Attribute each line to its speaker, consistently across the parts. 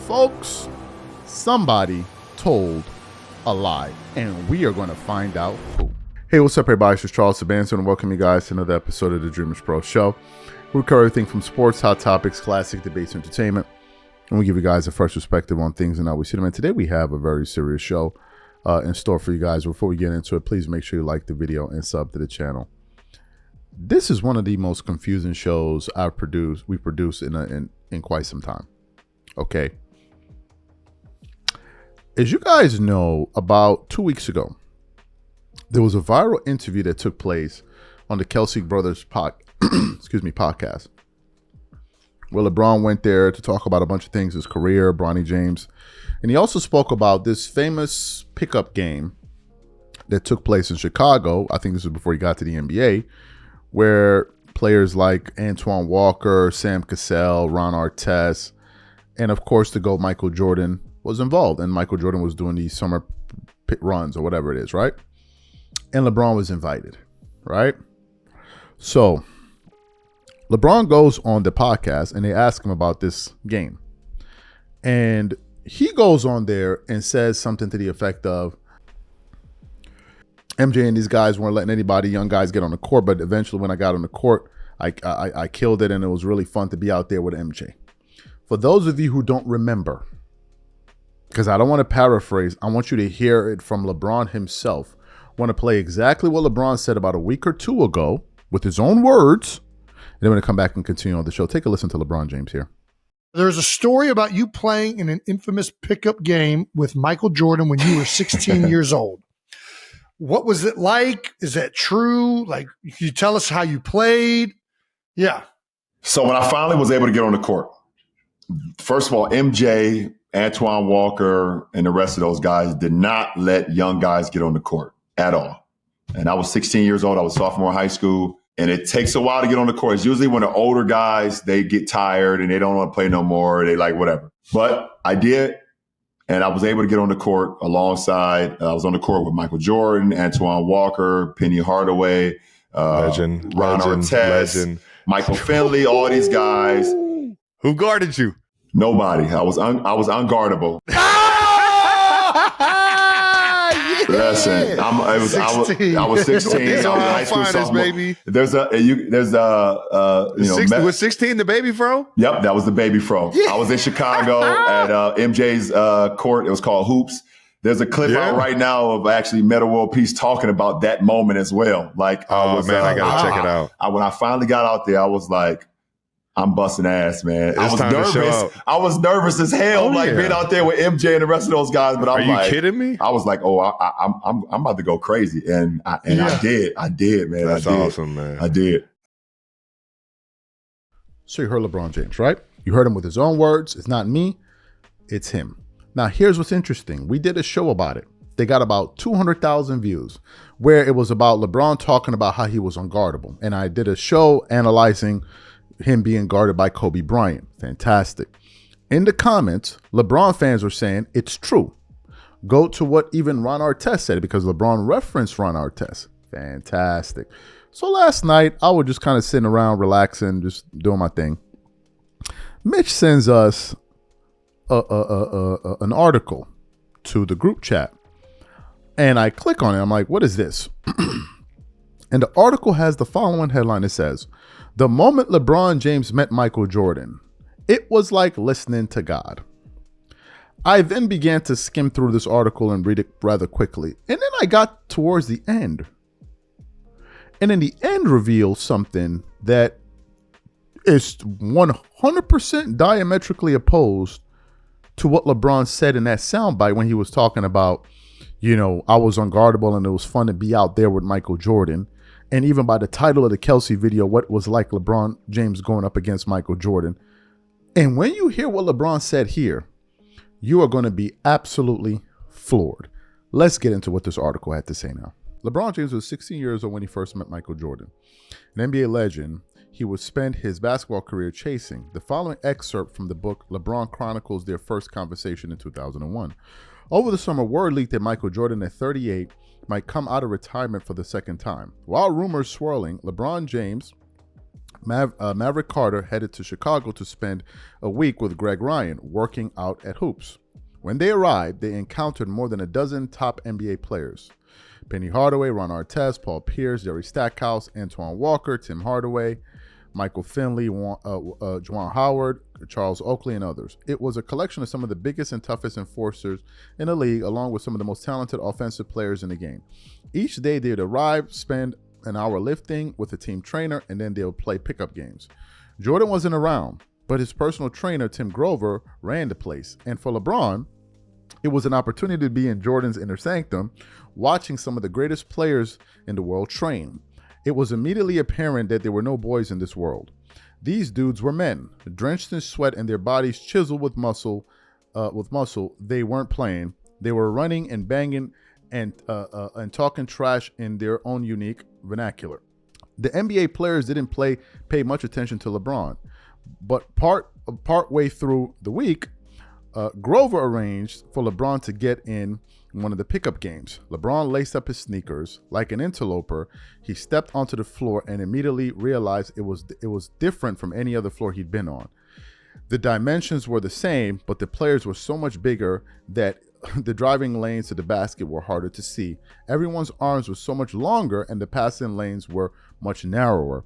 Speaker 1: Folks, somebody told a lie, and we are going to find out who. Hey, what's up, everybody? It's Charles Sabanson, and welcome you guys to another episode of the Dreamers Pro Show. We cover everything from sports, hot topics, classic debates, entertainment, and we give you guys a fresh perspective on things and how we see them. And today we have a very serious show in store for you guys. Before we get into it, please make sure you like the video and sub to the channel. This is one of the most confusing shows we produced in quite some time. Okay. As you guys know, about 2 weeks ago, there was a viral interview that took place on the Kelsey Brothers podcast, where LeBron went there to talk about a bunch of things, his career, Bronny James, and he also spoke about this famous pickup game that took place in Chicago. I think this was before he got to the NBA, where players like Antoine Walker, Sam Cassell, Ron Artest, and of course the GOAT Michael Jordan was involved. And Michael Jordan was doing these summer pit runs or whatever it is, right? And LeBron was invited, right? So LeBron goes on the podcast and they ask him about this game. And he goes on there and says something to the effect of, MJ and these guys weren't letting anybody, young guys, get on the court, but eventually when I got on the court, I killed it, and it was really fun to be out there with MJ. For those of you who don't remember, because I don't want to paraphrase, I want you to hear it from LeBron himself. I want to play exactly what LeBron said about a week or two ago with his own words, and then we're going to come back and continue on the show. Take a listen to LeBron James here.
Speaker 2: There's a story about you playing in an infamous pickup game with Michael Jordan when you were 16 years old. What was it like? Is that true? Like, can you tell us how you played? Yeah.
Speaker 3: So when I finally was able to get on the court, first of all, MJ, Antoine Walker, and the rest of those guys did not let young guys get on the court at all. And I was 16 years old. I was sophomore in high school. And it takes a while to get on the court. It's usually when the older guys, they get tired and they don't want to play no more. They like whatever. But I did. And I was able to get on the court alongside. I was on the court with Michael Jordan, Antoine Walker, Penny Hardaway, Ron Artest, Michael Finley, all these guys.
Speaker 4: Who guarded you?
Speaker 3: Nobody. I was unguardable. Listen, I was 16. I was 16. I was high school sophomore. Baby.
Speaker 4: Was 16 the baby fro?
Speaker 3: Yep, that was the baby fro. Yeah. I was in Chicago at MJ's court. It was called Hoops. There's a clip out right now of actually Meta World Peace talking about that moment as well. Like,
Speaker 4: I gotta check it out.
Speaker 3: When I finally got out there, I was like, I'm busting ass, man. I was nervous. I was nervous as hell, being out there with MJ and the rest of those guys. But I'm like,
Speaker 4: are you kidding me?
Speaker 3: I was like, I'm about to go crazy, and I did, man.
Speaker 4: That's awesome, man.
Speaker 3: I did.
Speaker 1: So you heard LeBron James, right? You heard him with his own words. It's not me, it's him. Now here's what's interesting. We did a show about it. They got about 200,000 views, where it was about LeBron talking about how he was unguardable, and I did a show analyzing him being guarded by Kobe Bryant. Fantastic. In the comments, LeBron fans were saying it's true. Go to what even Ron Artest said, because LeBron referenced Ron Artest. Fantastic. So last night, I was just kind of sitting around relaxing, just doing my thing. Mitch sends us an article to the group chat, and I click on it. I'm like, what is this? And the article has the following headline. It says, "The moment LeBron James met Michael Jordan, it was like listening to God." I then began to skim through this article and read it rather quickly. And then I got towards the end. And in the end revealed something that is 100% diametrically opposed to what LeBron said in that soundbite when he was talking about, I was unguardable and it was fun to be out there with Michael Jordan. And even by the title of the Kelsey video, what it was like LeBron James going up against Michael Jordan. And when you hear what LeBron said here, you are going to be absolutely floored. Let's get into what this article had to say now. LeBron James was 16 years old when he first met Michael Jordan. An NBA legend, he would spend his basketball career chasing. The following excerpt from the book LeBron chronicles their first conversation in 2001. Over the summer, word leaked that Michael Jordan, at 38, might come out of retirement for the second time. While rumors swirling, LeBron James Maverick Carter headed to Chicago to spend a week with Greg Ryan, working out at Hoops. When they arrived, they encountered more than a dozen top NBA players. Penny Hardaway, Ron Artest, Paul Pierce, Jerry Stackhouse, Antoine Walker, Tim Hardaway, Michael Finley, Juwan Howard, Charles Oakley, and others. It was a collection of some of the biggest and toughest enforcers in the league, along with some of the most talented offensive players in the game. Each day they would arrive, spend an hour lifting with a team trainer, and then they would play pickup games. Jordan wasn't around, but his personal trainer, Tim Grover, ran the place. And for LeBron, it was an opportunity to be in Jordan's inner sanctum, watching some of the greatest players in the world train. It was immediately apparent that there were no boys in this world. These dudes were men, drenched in sweat and their bodies chiseled with muscle. They weren't playing. They were running and banging and talking trash in their own unique vernacular. The NBA players didn't pay much attention to LeBron, but part way through the week, Grover arranged for LeBron to get in one of the pickup games. LeBron laced up his sneakers like an interloper. He stepped onto the floor and immediately realized it was different from any other floor he'd been on. The dimensions were the same, but the players were so much bigger that the driving lanes to the basket were harder to see. Everyone's arms were so much longer and the passing lanes were much narrower.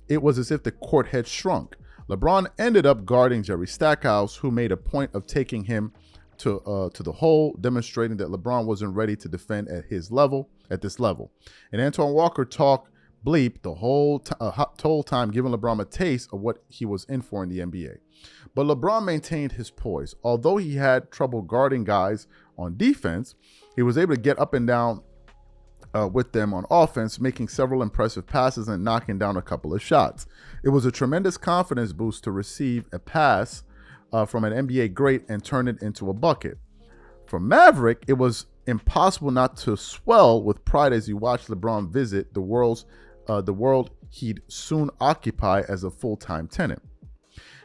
Speaker 1: It was as if the court had shrunk. LeBron ended up guarding Jerry Stackhouse, who made a point of taking him to the hole, demonstrating that LeBron wasn't ready to defend at this level. And Antoine Walker talked bleep the whole time, giving LeBron a taste of what he was in for in the NBA. But LeBron maintained his poise. Although he had trouble guarding guys on defense, he was able to get up and down with them on offense, making several impressive passes and knocking down a couple of shots. It was a tremendous confidence boost to receive a pass from an NBA great and turn it into a bucket. For Maverick, it was impossible not to swell with pride as he watched LeBron visit the world he'd soon occupy as a full-time tenant.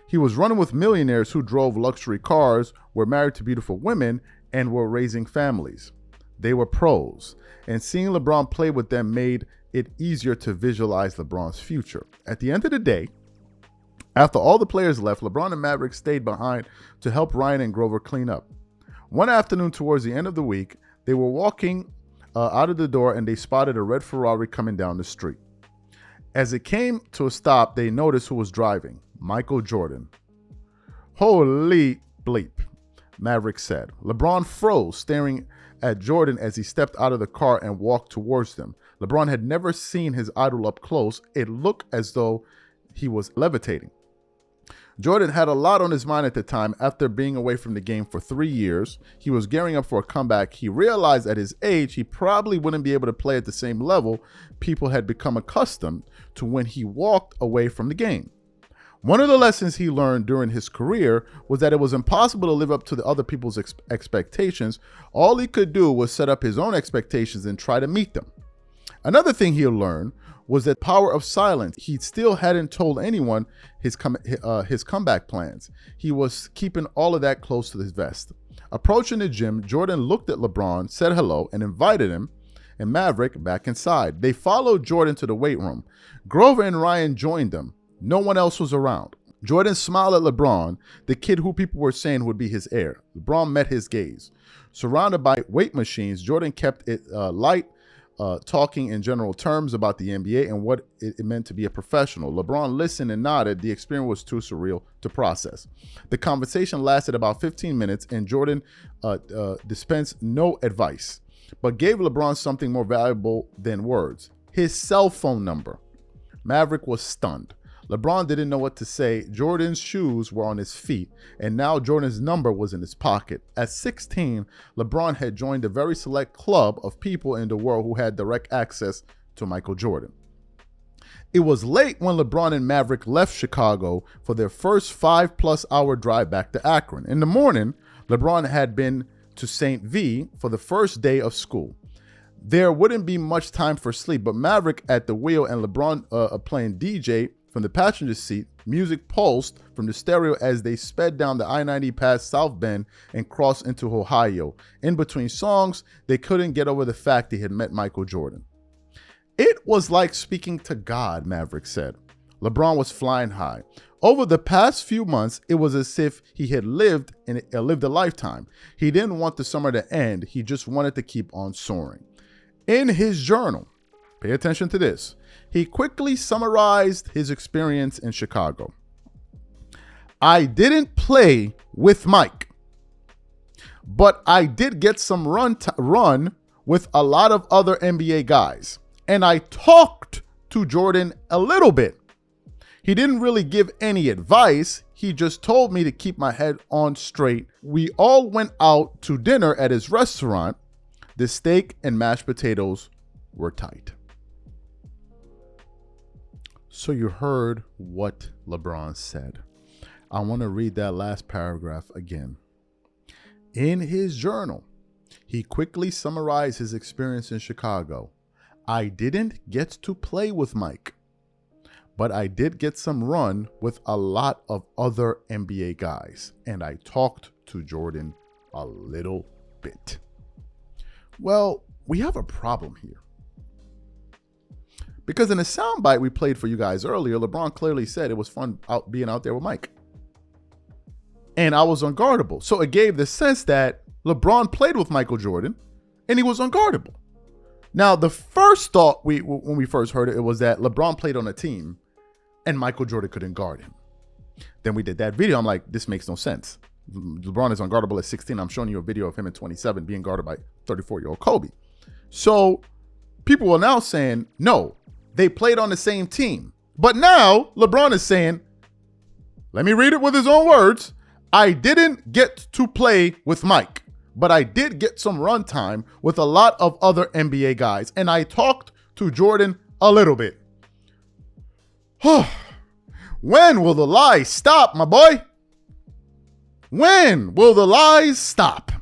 Speaker 1: He was running with millionaires who drove luxury cars, were married to beautiful women, and were raising families. They were pros, and seeing LeBron play with them made it easier to visualize LeBron's future. At the end of the day, after all the players left, LeBron and Maverick stayed behind to help Ryan and Grover clean up. One afternoon towards the end of the week, they were walking out of the door and they spotted a red Ferrari coming down the street. As it came to a stop, they noticed who was driving: Michael Jordan. "Holy bleep," Maverick said. LeBron froze, staring at Jordan as he stepped out of the car and walked towards them. LeBron had never seen his idol up close. It looked as though he was levitating. Jordan had a lot on his mind at the time. After being away from the game for 3 years, he was gearing up for a comeback. He realized at his age, he probably wouldn't be able to play at the same level people had become accustomed to when he walked away from the game. One of the lessons he learned during his career was that it was impossible to live up to the other people's expectations. All he could do was set up his own expectations and try to meet them. Another thing he learned was the power of silence. He still hadn't told anyone his comeback plans. He was keeping all of that close to his vest. Approaching the gym, Jordan looked at LeBron, said hello, and invited him and Maverick back inside. They followed Jordan to the weight room. Grover and Ryan joined them. No one else was around. Jordan smiled at LeBron, the kid who people were saying would be his heir. LeBron met his gaze. Surrounded by weight machines, Jordan kept it light, talking in general terms about the NBA and what it meant to be a professional. LeBron listened and nodded. The experience was too surreal to process. The conversation lasted about 15 minutes, and Jordan dispensed no advice, but gave LeBron something more valuable than words: his cell phone number. Maverick was stunned. LeBron didn't know what to say. Jordan's shoes were on his feet, and now Jordan's number was in his pocket. At 16, LeBron had joined a very select club of people in the world who had direct access to Michael Jordan. It was late when LeBron and Maverick left Chicago for their first 5+ hour drive back to Akron. In the morning, LeBron had been to St. V for the first day of school. There wouldn't be much time for sleep, but Maverick at the wheel and LeBron playing DJ from the passenger seat. Music pulsed from the stereo as they sped down the I-90 past South Bend and crossed into Ohio. In between songs, they couldn't get over the fact they had met Michael Jordan. "It was like speaking to God," Maverick said. LeBron was flying high. Over the past few months, it was as if he had lived a lifetime. He didn't want the summer to end. He just wanted to keep on soaring. In his journal, pay attention to this, he quickly summarized his experience in Chicago. I didn't play with Mike, but I did get some run with a lot of other NBA guys. And I talked to Jordan a little bit. He didn't really give any advice. He just told me to keep my head on straight. We all went out to dinner at his restaurant. The steak and mashed potatoes were tight. So you heard what LeBron said. I want to read that last paragraph again. In his journal, he quickly summarized his experience in Chicago. I didn't get to play with Mike, but I did get some run with a lot of other NBA guys, and I talked to Jordan a little bit. Well, we have a problem here. Because in a soundbite we played for you guys earlier, LeBron clearly said it was fun being out there with Mike. And I was unguardable. So it gave the sense that LeBron played with Michael Jordan and he was unguardable. Now, the first thought when we first heard it was that LeBron played on a team and Michael Jordan couldn't guard him. Then we did that video. I'm like, this makes no sense. LeBron is unguardable at 16. I'm showing you a video of him at 27 being guarded by 34-year-old Kobe. So people are now saying, no, they played on the same team. But now LeBron is saying, let me read it with his own words. I didn't get to play with Mike, but I did get some run time with a lot of other NBA guys, and I talked to Jordan a little bit. When will the lies stop, my boy? When will the lies stop?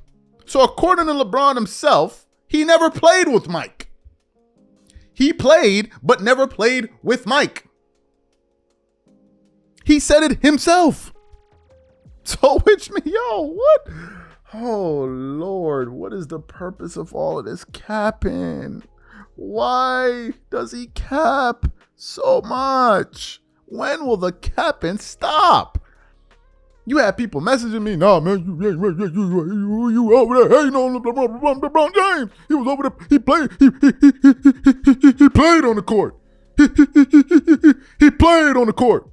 Speaker 1: So according to LeBron himself, he never played with Mike. He played, but never played with Mike. He said it himself. So which means, what? Oh, Lord, what is the purpose of all of this capping? Why does he cap so much? When will the capping stop? You have people messaging me, nah, man, you over there hating on LeBron James. He was over there, he played on the court. He played on the court.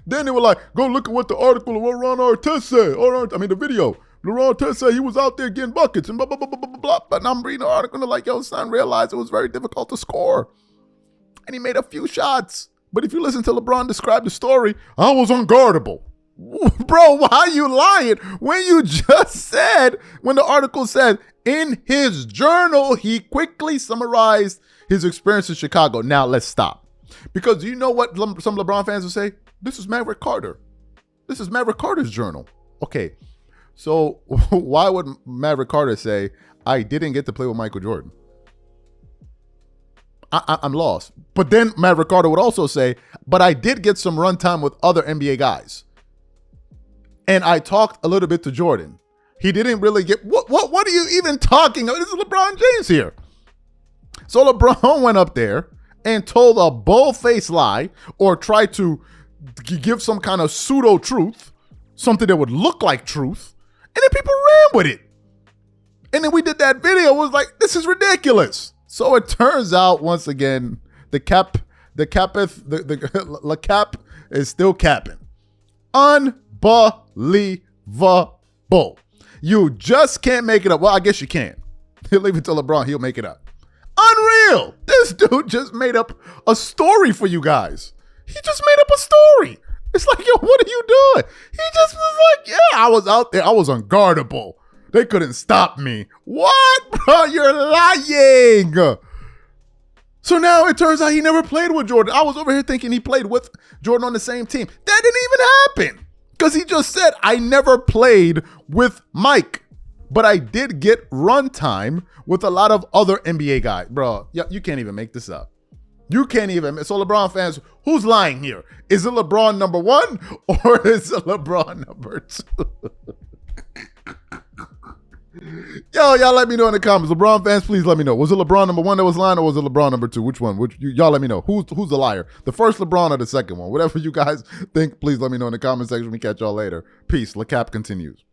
Speaker 1: Then they were like, go look at what the article of what Ron Artest said. The video. Ron Artest said he was out there getting buckets and blah, blah, blah, blah, blah, blah. But I'm reading the article and they're like, yo, son realized it was very difficult to score. And he made a few shots. But if you listen to LeBron describe the story, I was unguardable. Bro, why are you lying? When you just said, when the article said, in his journal, he quickly summarized his experience in Chicago. Now let's stop. Because you know what some LeBron fans will say? This is Maverick Carter. This is Maverick Carter's journal. Okay, so why would Maverick Carter say, I didn't get to play with Michael Jordan? I'm lost. But then Maverick Carter would also say, but I did get some run time with other NBA guys. And I talked a little bit to Jordan. He didn't really get, what are you even talking about? This is LeBron James here. So LeBron went up there and told a bull-faced lie or tried to give some kind of pseudo-truth, something that would look like truth, and then people ran with it. And then we did that video. It was like, this is ridiculous. So it turns out, once again, the cap is still capping. Unbelievable. You just can't make it up. Well, I guess you can. He'll leave it to LeBron. He'll make it up. Unreal. This dude just made up a story for you guys. He just made up a story. It's like, yo, what are you doing? He just was like, yeah, I was out there. I was unguardable. They couldn't stop me. What, bro? You're lying. So now it turns out he never played with Jordan. I was over here thinking he played with Jordan on the same team. That didn't even happen because he just said, I never played with Mike, but I did get run time with a lot of other NBA guys. Bro, you can't even make this up. You can't even. So LeBron fans, who's lying here? Is it LeBron number one or is it LeBron number two? Yo, know. Y'all let me know in the comments. LeBron fans, please let me know. Was it LeBron number 1 that was lying, or was it LeBron number 2? Which one? Y'all let me know. Who's the liar? The first LeBron or the second one? Whatever you guys think, please let me know in the comment section. We catch y'all later. Peace. LeCap continues.